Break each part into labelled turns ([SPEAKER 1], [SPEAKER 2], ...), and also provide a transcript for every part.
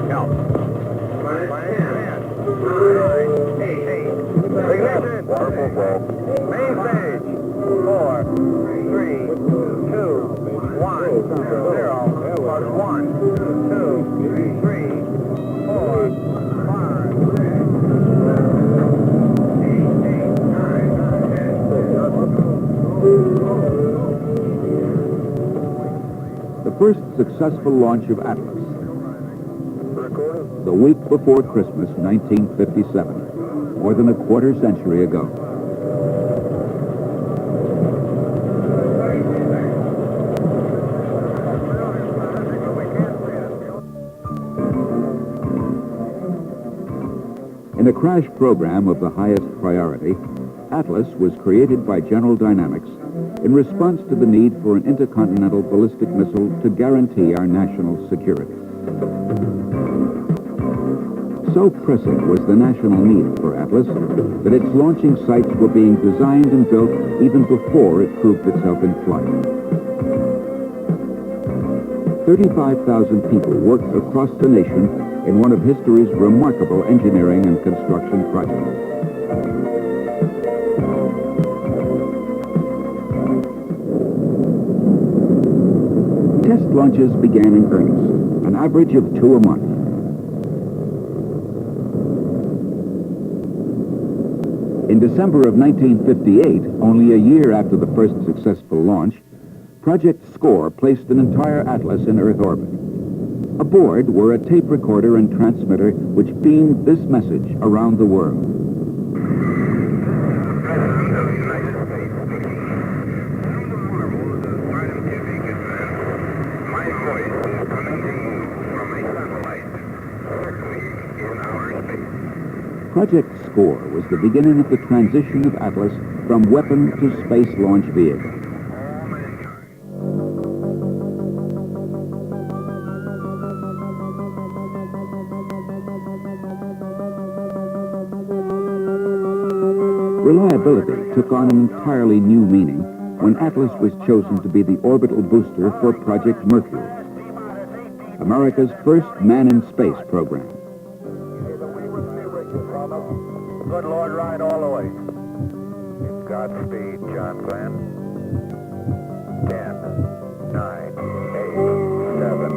[SPEAKER 1] Help. Ignition. Purple ball. Main stage. 4, 3, 2, 1, 0. Plus 1, 2, 3, 4, 5, 6, 7, 8, 9, 10.
[SPEAKER 2] The first successful launch of Atlas, the week before Christmas, 1957, more than a quarter century ago. In a crash program of the highest priority, Atlas was created by General Dynamics in response to the need for an intercontinental ballistic missile to guarantee our national security. So pressing was the national need for Atlas that its launching sites were being designed and built even before it proved itself in flight. 35,000 people worked across the nation in one of history's remarkable engineering and construction projects. Test launches began in earnest, an average of 2 a month. In December of 1958, only a year after the first successful launch, Project SCORE placed an entire Atlas in Earth orbit. Aboard were a tape recorder and transmitter which beamed this message around the world. Project SCORE was the beginning of the transition of Atlas from weapon to space launch vehicle. Reliability took on an entirely new meaning when Atlas was chosen to be the orbital booster for Project Mercury, America's first man-in-space program.
[SPEAKER 1] Good Lord, ride all the way. Godspeed, John Glenn. 10, 9, 8, 7.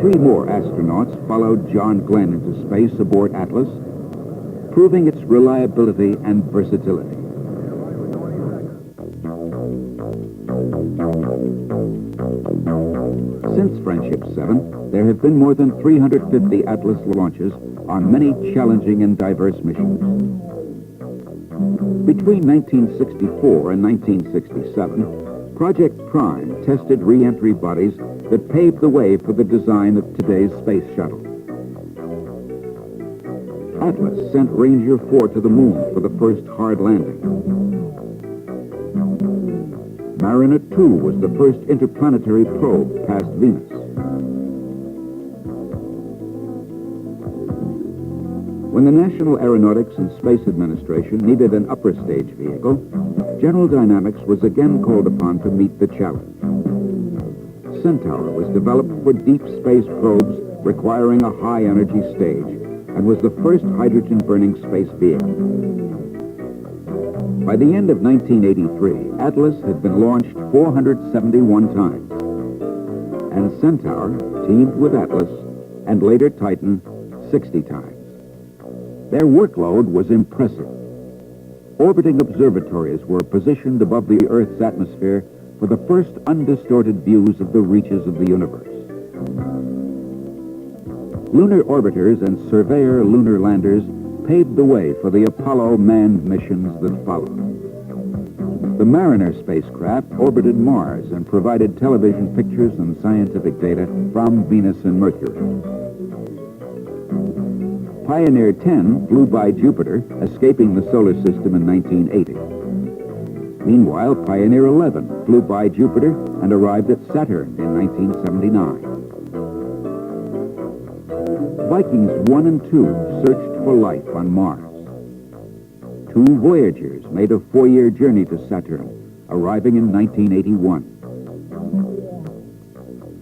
[SPEAKER 2] 3 more astronauts followed John Glenn into space aboard Atlas, proving its reliability and versatility. Since Friendship 7, there have been more than 350 Atlas launches on many challenging and diverse missions. Between 1964 and 1967, Project Prime tested re-entry bodies that paved the way for the design of today's space shuttle. Atlas sent Ranger 4 to the moon for the first hard landing. Mariner 2 was the first interplanetary probe past Venus. When the National Aeronautics and Space Administration needed an upper stage vehicle, General Dynamics was again called upon to meet the challenge. Centaur was developed for deep space probes requiring a high-energy stage and was the first hydrogen-burning space vehicle. By the end of 1983, Atlas had been launched 471 times, and Centaur teamed with Atlas and later Titan 60 times. Their workload was impressive. Orbiting observatories were positioned above the Earth's atmosphere for the first undistorted views of the reaches of the universe. Lunar orbiters and surveyor lunar landers paved the way for the Apollo manned missions that followed. The Mariner spacecraft orbited Mars and provided television pictures and scientific data from Venus and Mercury. Pioneer 10 flew by Jupiter, escaping the solar system in 1980. Meanwhile, Pioneer 11 flew by Jupiter and arrived at Saturn in 1979. Vikings 1 and 2 searched for life on Mars. 2 Voyagers made a 4-year journey to Saturn, arriving in 1981.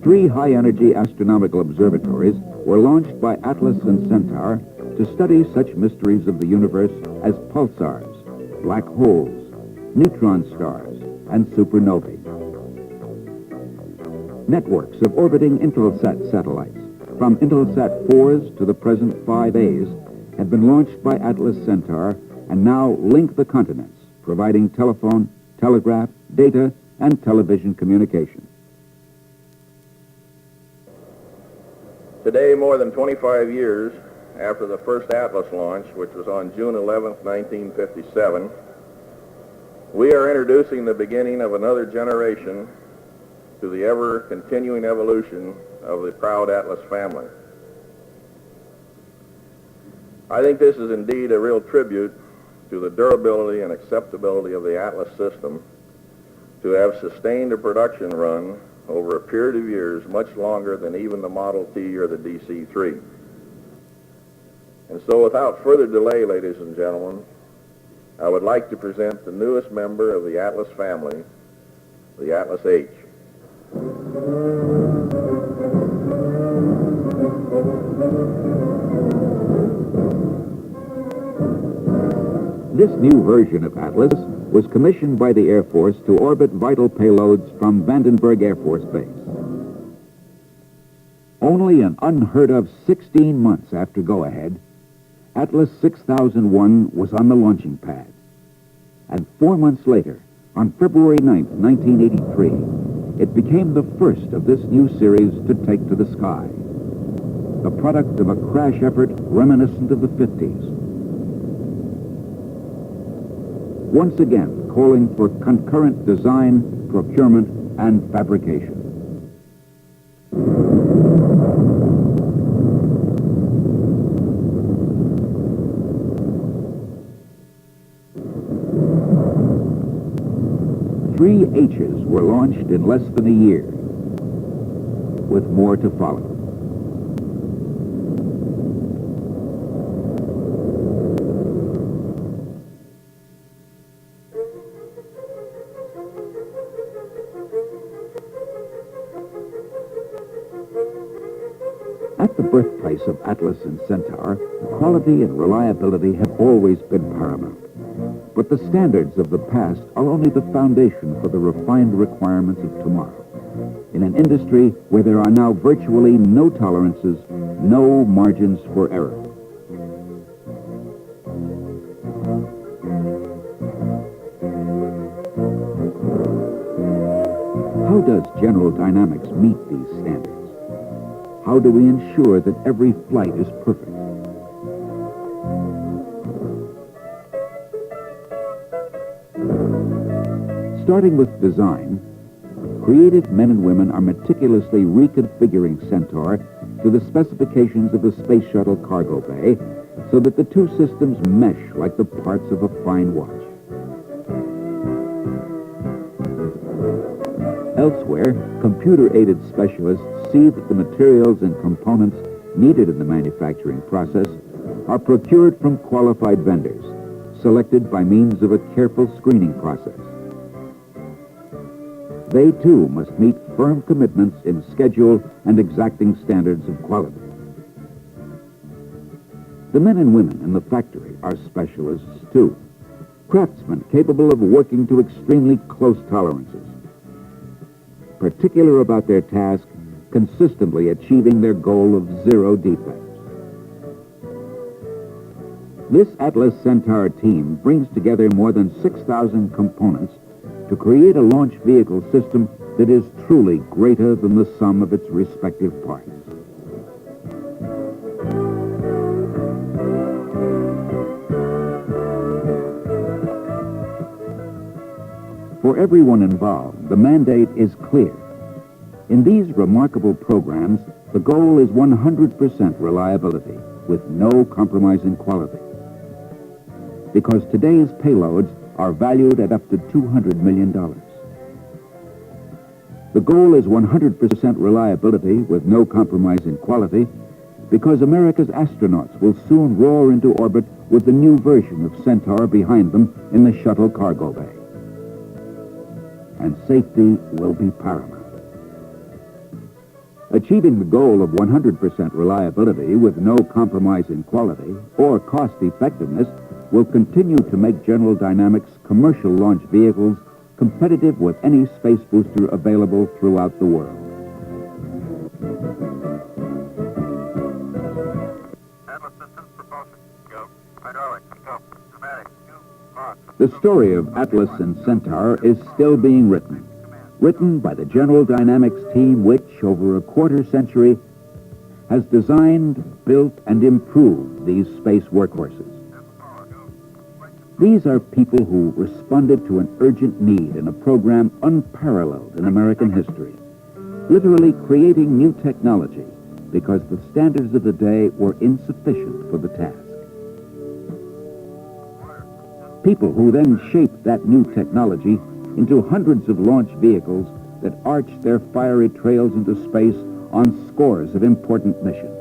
[SPEAKER 2] 3 high-energy astronomical observatories were launched by Atlas and Centaur to study such mysteries of the universe as pulsars, black holes, neutron stars, and supernovae. Networks of orbiting Intelsat satellites, from Intelsat 4s to the present 5As, have been launched by Atlas Centaur and now link the continents, providing telephone, telegraph, data, and television communication.
[SPEAKER 3] Today, more than 25 years after the first Atlas launch, which was on June 11th, 1957, we are introducing the beginning of another generation to the ever-continuing evolution of the proud Atlas family. I think this is indeed a real tribute to the durability and acceptability of the Atlas system to have sustained a production run over a period of years much longer than even the Model T or the DC-3. And so without further delay, ladies and gentlemen, I would like to present the newest member of the Atlas family, the Atlas H.
[SPEAKER 2] This new version of Atlas was commissioned by the Air Force to orbit vital payloads from Vandenberg Air Force Base. Only an unheard-of 16 months after go-ahead, Atlas 6001 was on the launching pad. And 4 months later, on February 9, 1983, it became the first of this new series to take to the sky. The product of a crash effort reminiscent of the 50s. Once again, calling for concurrent design, procurement, and fabrication. Three H's were launched in less than a year, with more to follow. At the birthplace of Atlas and Centaur, quality and reliability have always been paramount. But the standards of the past are only the foundation for the refined requirements of tomorrow. In an industry where there are now virtually no tolerances, no margins for error. How does General Dynamics meet these standards? How do we ensure that every flight is perfect? Starting with design, creative men and women are meticulously reconfiguring Centaur to the specifications of the Space Shuttle cargo bay so that the two systems mesh like the parts of a fine watch. Elsewhere, computer-aided specialists see that the materials and components needed in the manufacturing process are procured from qualified vendors, selected by means of a careful screening process. They, too, must meet firm commitments in schedule and exacting standards of quality. The men and women in the factory are specialists, too, craftsmen capable of working to extremely close tolerances, particular about their task, consistently achieving their goal of 0 defects. This Atlas Centaur team brings together more than 6,000 components to create a launch vehicle system that is truly greater than the sum of its respective parts. For everyone involved, the mandate is clear. In these remarkable programs, the goal is 100% reliability, with no compromise in quality. Because today's payloads are valued at up to $200 million. The goal is 100% reliability with no compromise in quality, because America's astronauts will soon roar into orbit with the new version of Centaur behind them in the shuttle cargo bay. And safety will be paramount. Achieving the goal of 100% reliability with no compromise in quality or cost effectiveness will continue to make General Dynamics' commercial launch vehicles competitive with any space booster available throughout the world.
[SPEAKER 1] Atlas systems, propulsion, go. Hydraulics, go. Pneumatics, go.
[SPEAKER 2] The story of Atlas and Centaur is still being written by the General Dynamics team which, over a quarter century, has designed, built, and improved these space workhorses. These are people who responded to an urgent need in a program unparalleled in American history, literally creating new technology because the standards of the day were insufficient for the task. People who then shaped that new technology into hundreds of launch vehicles that arched their fiery trails into space on scores of important missions.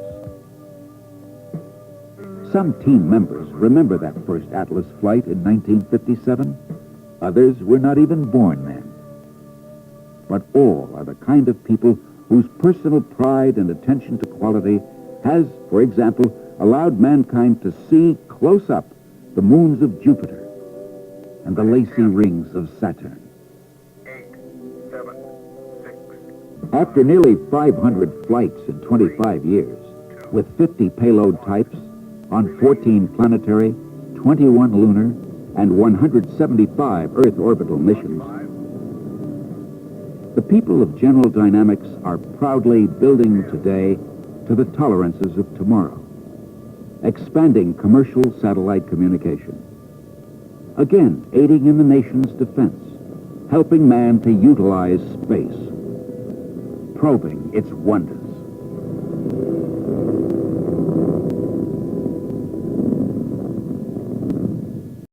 [SPEAKER 2] Some team members remember that first Atlas flight in 1957. Others were not even born then. But all are the kind of people whose personal pride and attention to quality has, for example, allowed mankind to see close up the moons of Jupiter and the lacy rings of Saturn.
[SPEAKER 1] 8, 7, 6.
[SPEAKER 2] After nearly 500 flights in 25 years, with 50 payload types on 14 planetary, 21 lunar, and 175 Earth orbital missions, the people of General Dynamics are proudly building today to the tolerances of tomorrow, expanding commercial satellite communication, again aiding in the nation's defense, helping man to utilize space, probing its wonders.